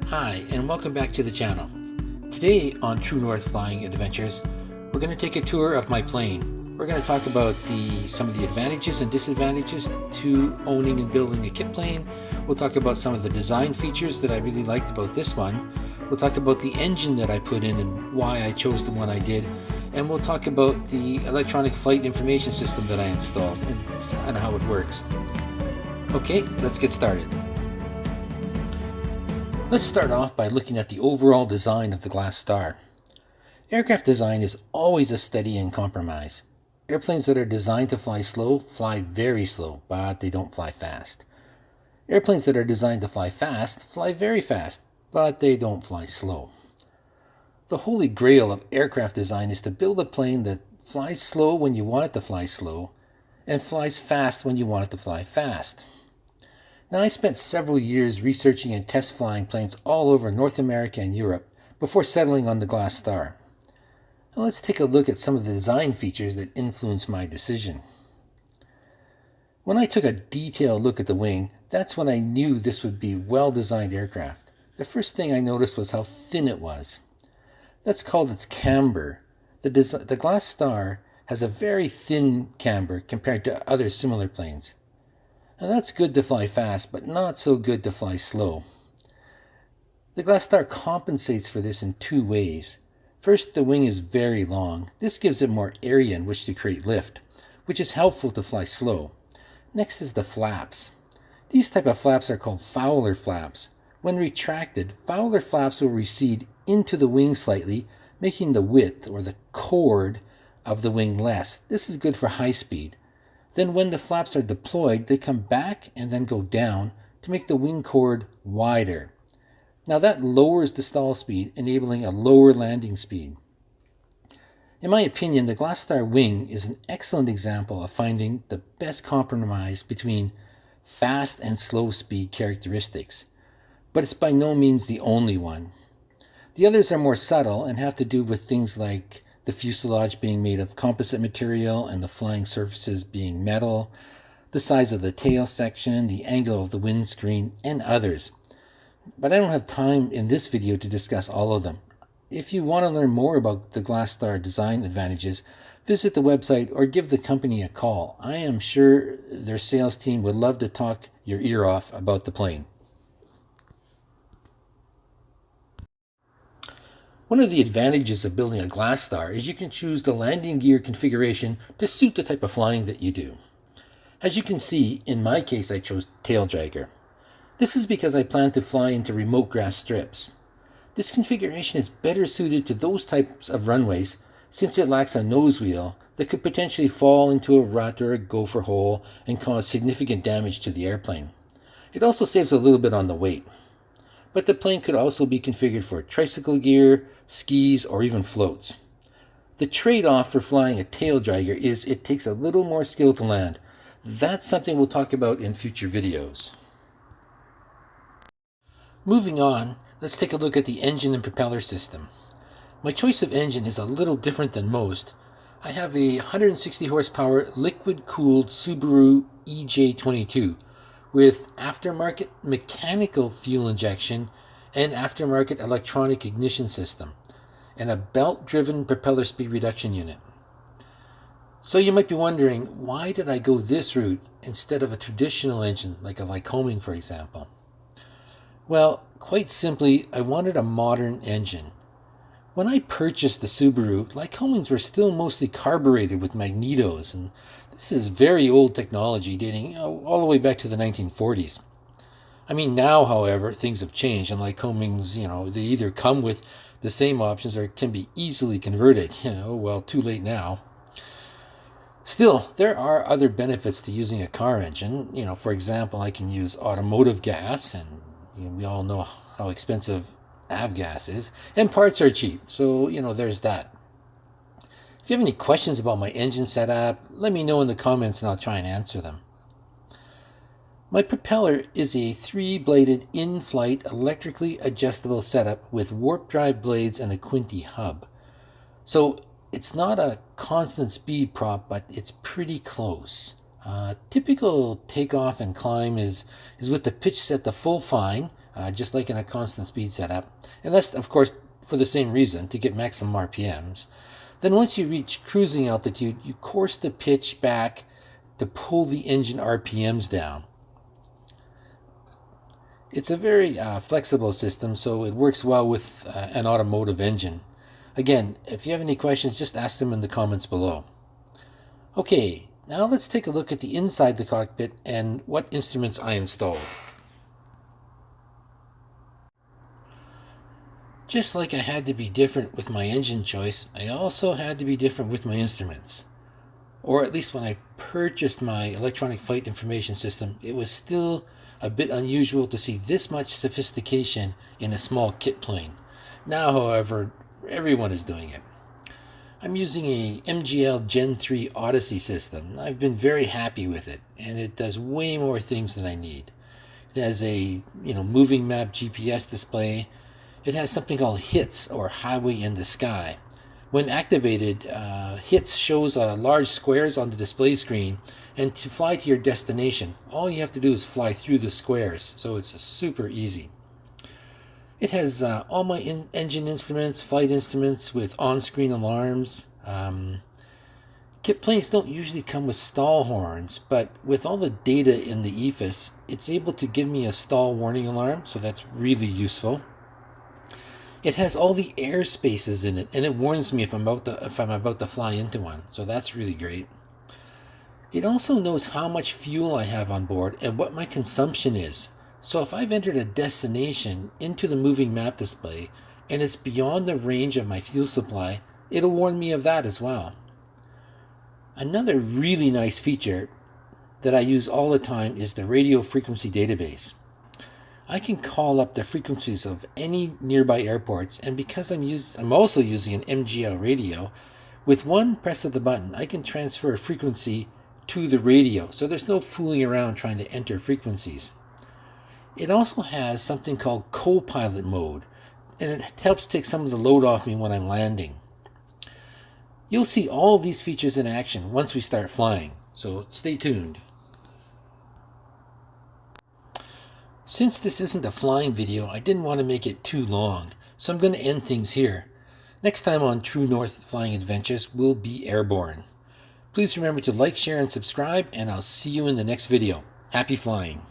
Hi, and welcome back to the channel. Today on True North Flying Adventures, we're going to take a tour of my plane. We're going to talk about some of the advantages and disadvantages to owning and building a kit plane. We'll talk about some of the design features that I really liked about this one. We'll talk about the engine that I put in and why I chose the one I did. And we'll talk about the electronic flight information system that I installed and how it works. Okay, let's get started. Let's start off by looking at the overall design of the Glass Star. Aircraft design is always a study and compromise. Airplanes that are designed to fly slow fly very slow, but they don't fly fast. Airplanes that are designed to fly fast fly very fast, but they don't fly slow. The holy grail of aircraft design is to build a plane that flies slow when you want it to fly slow and flies fast when you want it to fly fast. Now, I spent several years researching and test flying planes all over North America and Europe before settling on the Glass Star. Now, let's take a look at some of the design features that influenced my decision. When I took a detailed look at the wing, that's when I knew this would be a well-designed aircraft. The first thing I noticed was how thin it was. That's called its camber. The Glass Star has a very thin camber compared to other similar planes. Now that's good to fly fast, but not so good to fly slow. The Glass Star compensates for this in two ways. First, the wing is very long. This gives it more area in which to create lift, which is helpful to fly slow. Next is the flaps. These type of flaps are called Fowler flaps. When retracted, Fowler flaps will recede into the wing slightly, making the width or the chord of the wing less. This is good for high speed. Then when the flaps are deployed, they come back and then go down to make the wing chord wider. Now that lowers the stall speed, enabling a lower landing speed. In my opinion, the Glass Star wing is an excellent example of finding the best compromise between fast and slow speed characteristics, but it's by no means the only one. The others are more subtle and have to do with things like the fuselage being made of composite material and the flying surfaces being metal, the size of the tail section, the angle of the windscreen, and others. But I don't have time in this video to discuss all of them. If you want to learn more about the Glass Star design advantages, visit the website or give the company a call. I am sure their sales team would love to talk your ear off about the plane. One of the advantages of building a Glass Star is you can choose the landing gear configuration to suit the type of flying that you do. As you can see, in my case I chose tail dragger. This is because I plan to fly into remote grass strips. This configuration is better suited to those types of runways since it lacks a nose wheel that could potentially fall into a rut or a gopher hole and cause significant damage to the airplane. It also saves a little bit on the weight. But the plane could also be configured for tricycle gear, skis, or even floats. The trade-off for flying a tail dragger is it takes a little more skill to land. That's something we'll talk about in future videos. Moving on, let's take a look at the engine and propeller system. My choice of engine is a little different than most. I have a 160 horsepower liquid-cooled Subaru EJ22 with aftermarket mechanical fuel injection and aftermarket electronic ignition system, and a belt-driven propeller speed reduction unit. So you might be wondering, why did I go this route instead of a traditional engine like a Lycoming, for example? Well, quite simply, I wanted a modern engine. When I purchased the Subaru, Lycomings were still mostly carbureted with magnetos, and this is very old technology dating all the way back to the 1940s. I mean, now, however, things have changed, and Lycomings, they either come with the same options or can be easily converted. Well, too late now. Still, there are other benefits to using a car engine. For example, I can use automotive gas, and we all know how expensive avgas is, and parts are cheap, so there's that. If you have any questions about my engine setup, let me know in the comments and I'll try and answer them. My propeller is a 3-bladed in-flight electrically adjustable setup with warp drive blades and a Quinty hub. So it's not a constant speed prop, but it's pretty close. Typical takeoff and climb is with the pitch set to full fine, just like in a constant speed setup, and that's of course for the same reason, to get maximum RPMs. Then once you reach cruising altitude, you course the pitch back to pull the engine RPMs down. It's a very flexible system, so it works well with an automotive engine. Again, if you have any questions, just ask them in the comments below. Okay, now let's take a look at the inside the cockpit and what instruments I installed. Just like I had to be different with my engine choice, I also had to be different with my instruments. Or at least when I purchased my electronic flight information system, it was still a bit unusual to see this much sophistication in a small kit plane. Now, however, everyone is doing it. I'm using a MGL Gen 3 Odyssey system. I've been very happy with it, and it does way more things than I need. It has a moving map GPS display. It has something called HITS, or Highway in the Sky. When activated, HITS shows large squares on the display screen, and to fly to your destination, all you have to do is fly through the squares, so it's super easy. It has all my engine instruments, flight instruments with on-screen alarms. Kit planes don't usually come with stall horns, but with all the data in the EFIS, it's able to give me a stall warning alarm, so that's really useful. It has all the air spaces in it, and it warns me if I'm about to fly into one, so that's really great. It also knows how much fuel I have on board and what my consumption is. So if I've entered a destination into the moving map display and it's beyond the range of my fuel supply, it'll warn me of that as well. Another really nice feature that I use all the time is the radio frequency database. I can call up the frequencies of any nearby airports, and because I'm also using an MGL radio, with one press of the button I can transfer a frequency to the radio, so there's no fooling around trying to enter frequencies. It also has something called co-pilot mode, and it helps take some of the load off me when I'm landing. You'll see all of these features in action once we start flying, so stay tuned. Since this isn't a flying video, I didn't want to make it too long, so I'm going to end things here. Next time on True North Flying Adventures, we'll be airborne. Please remember to like, share, and subscribe, and I'll see you in the next video. Happy flying!